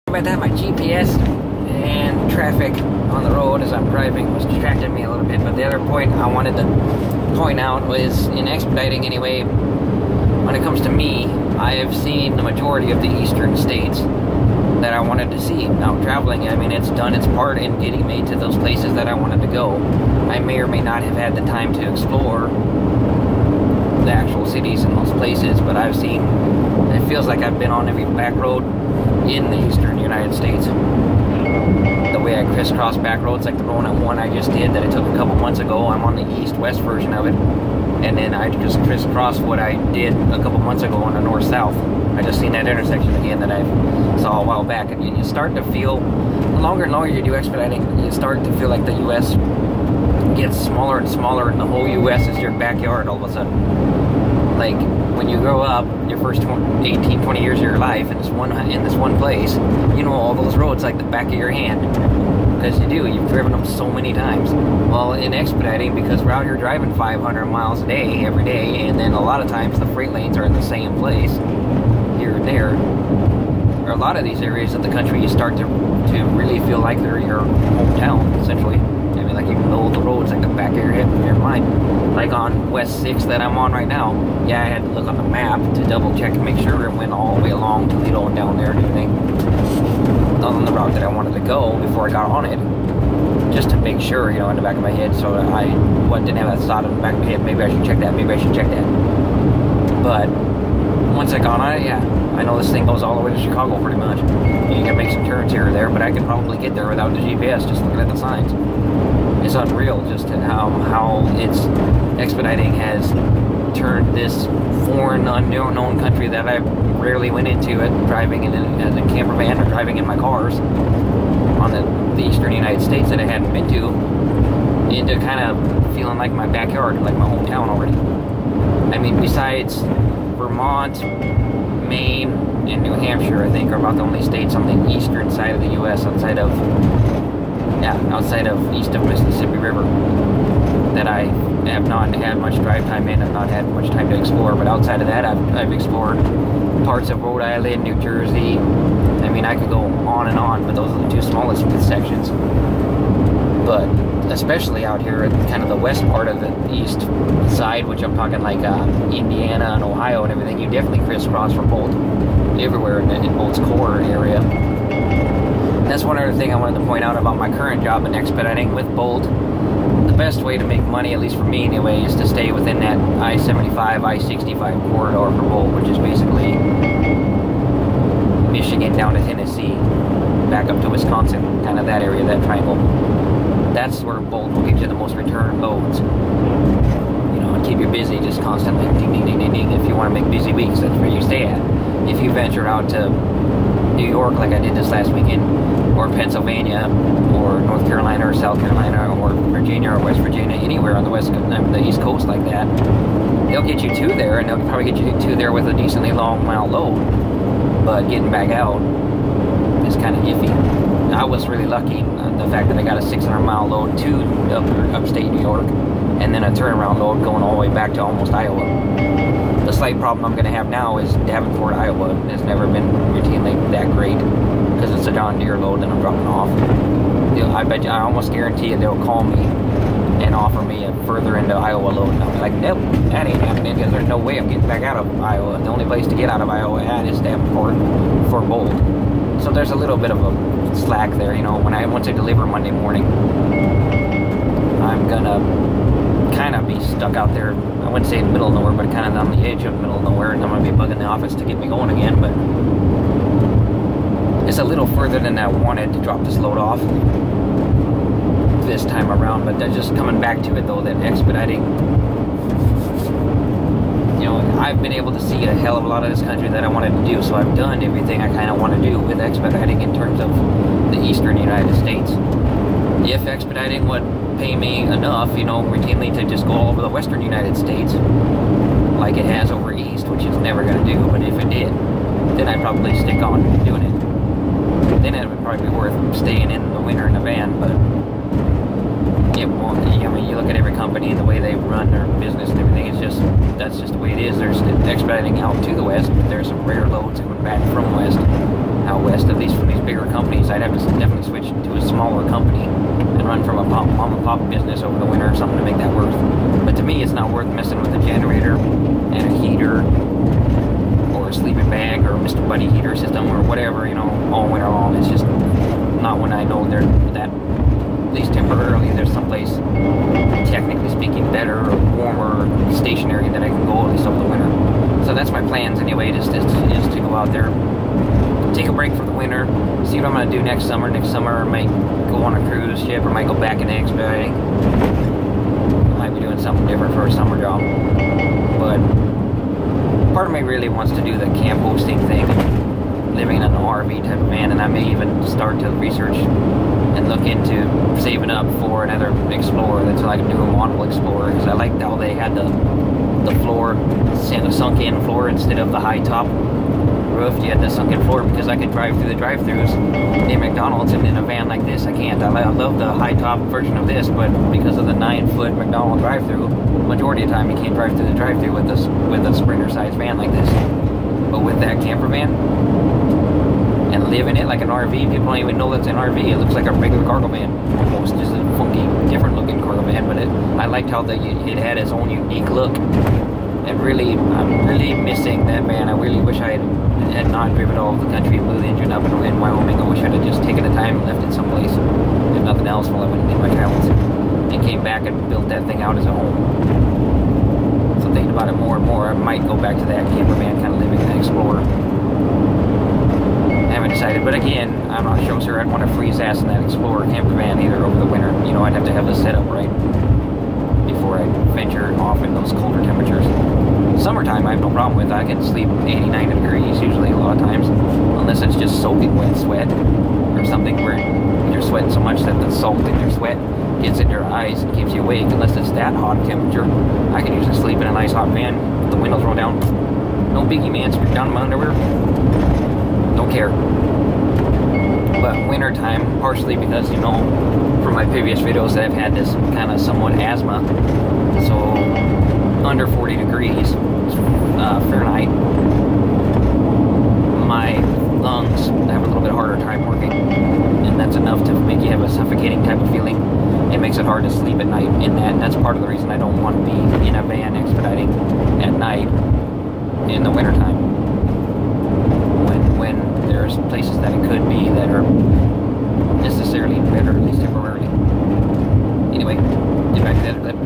About that, my GPS and traffic on the road as I'm driving was distracting me a little bit. But the other point I wanted to point out was in expediting anyway, when it comes to me, I have seen the majority of the eastern states that I wanted to see. Now traveling, I mean, it's done its part in getting me to those places that I wanted to go. I may or may not have had the time to explore the actual cities in those places, but I've seen, it feels like I've been on every back road in the eastern United States. The way I crisscross back roads, like the one I just did that I took a couple months ago, I'm on the east-west version of it. And then I just crisscrossed what I did a couple months ago on the north-south. I just seen that intersection again that I saw a while back. And you start to feel, the longer and longer you do expediting, you start to feel like the U.S. gets smaller and smaller, and the whole U.S. is your backyard all of a sudden. Like, when you grow up, your first 18, 20 years of your life in this one place, you know all those roads like the back of your hand. Because you do, you've driven them so many times. Well, in expediting, because we're out here driving 500 miles a day, every day, and then a lot of times the freight lanes are in the same place, here and there. Or a lot of these areas of the country, you start to really feel like they're your hometown, essentially. I mean, like, you know the roads like the back of your head and your mind. Like on West 6 that I'm on right now, yeah, I had to look on the map to double check and make sure it went all the way along Toledo and down there and everything. On the route that I wanted to go before I got on it, just to make sure, you know, in the back of my head, so that I didn't have that thought in the back of my head, maybe I should check that, maybe I should check that. But once I got on it, yeah, I know this thing goes all the way to Chicago pretty much. You can make some turns here or there, but I could probably get there without the GPS, just looking at the signs. It's unreal just how it's expediting has turned this foreign, unknown country that I rarely went into it, driving as a camper van or driving in my cars on the eastern United States that I hadn't been to, into kind of feeling like my backyard, like my hometown already. I mean, besides Vermont, Maine, and New Hampshire, I think, are about the only states on the eastern side of the U.S. outside of east of Mississippi River that I have not had much drive time in. I've not had much time to explore, but outside of that, I've explored parts of Rhode Island, New Jersey. I mean, I could go on and on, but those are the two smallest sections. But especially out here in kind of the west part of the east side, which I'm talking like Indiana and Ohio and everything, you definitely crisscross from Bolt everywhere in Bolt's core area. That's one other thing I wanted to point out about my current job in expediting with Bolt. The best way to make money, at least for me anyway, is to stay within that I-75, I-65 corridor for Bolt, which is basically Michigan down to Tennessee, back up to Wisconsin, kind of that area, that triangle. That's where Bolt will give you the most return loads. You know, and keep you busy just constantly, ding, ding, ding, ding, ding. If you want to make busy weeks, that's where you stay at. If you venture out to New York like I did this last weekend, or Pennsylvania, or North Carolina, or South Carolina, or Virginia, or West Virginia, anywhere on the East Coast like that, they'll get you to there, and they'll probably get you to there with a decently long mile load, but getting back out is kind of iffy. I was really lucky in the fact that I got a 600-mile load to upstate New York, and then a turnaround load going all the way back to almost Iowa. The slight problem I'm going to have now is Davenport, Iowa has never been routinely that great, because it's a John Deere load that I'm dropping off. I almost guarantee you they'll call me and offer me a further into Iowa load, and I'll be like, nope, that ain't happening, because there's no way I'm getting back out of Iowa. The only place to get out of Iowa at is Davenport for Bolt. So there's a little bit of a slack there, you know. Once I deliver Monday morning, I'm gonna kind of be stuck out there. I wouldn't say in the middle of nowhere, but kind of on the edge of the middle of nowhere, and I'm gonna be bugging the office to get me going again. But it's a little further than I wanted to drop this load off this time around. But they're just coming back to it though, that expediting, you know, I've been able to see a hell of a lot of this country that I wanted to do, so I've done everything I kind of want to do with expediting in terms of the eastern United States. If expediting would pay me enough, you know, routinely to just go all over the western United States, like it has over east, which it's never going to do, but if it did, then I'd probably stick on doing it. Then it would probably be worth staying in the winter in a van, but it won't. I mean, you look at every company and the way they run their business and everything, it's just, that's just the way it is. There's expediting out to the west, but there's some rare loads coming back from west, out west, at least from these bigger So I'd have to definitely switch to a smaller company and run from a mom and pop business over the winter or something to make that worth. But to me, it's not worth messing with a generator and a heater or a sleeping bag or Mr. Buddy heater system or whatever, you know, all winter long. It's just not when I know they're that, at least temporarily, there's someplace, technically speaking, better or warmer or stationary that I can go at least over the winter. So that's my plans anyway, is to go out there, take a break for the winter, see what I'm going to do next summer. Next summer I might go on a cruise ship or might go back into expediting. I might be doing something different for a summer job. But part of me really wants to do the camp hosting thing, living in an RV type of van, and I may even start to research and look into saving up for another Explorer that's like a new model Explorer, because I liked how they had the floor, sunk in floor instead of the high top roof. You had the sunken floor, because I could drive through the drive-thrus in McDonald's, and in a van like this I can't. I love the high top version of this, but because of the 9-foot McDonald's drive-thru, majority of the time you can't drive through the drive-thru with a Sprinter sized van like this. But with that camper van and live in it like an RV, people don't even know that's an RV. It looks like a regular cargo van, almost, just a funky, different looking cargo van. But I liked how it had its own unique look. And really, I'm really missing that van. I really wish I had not driven all over the country and blew the engine up in Wyoming. I wish I'd have just taken the time and left it someplace, if nothing else, while I went and did my travels, and came back and built that thing out as a home. So thinking about it more and more, I might go back to that camper van, kind of living in the Explorer. I haven't decided, but again, I'm not sure I'd want to freeze ass in that Explorer camper van either over the winter. You know, I'd have to have the setup right before I venture off in those colder temperatures. Summertime I have no problem with. I can sleep 89 degrees usually a lot of times, unless it's just soaking wet sweat or something where you're sweating so much that the salt in your sweat gets in your eyes and keeps you awake. Unless it's that hot temperature, I can usually sleep in a nice hot van with the windows rolled down. No biggie, man. Strip down in my underwear. Don't care. But winter time, partially because, you know, from my previous videos that I've had this kind of somewhat asthma, so under 40 degrees Fahrenheit, my lungs have a little bit harder time working, and that's enough to make you have a suffocating type of feeling. It makes it hard to sleep at night in that, and that's part of the reason I don't want to be in a van expediting at night in the wintertime, when there's places that it could be that are necessarily better, at least temporarily. Anyway, get back to the other clip.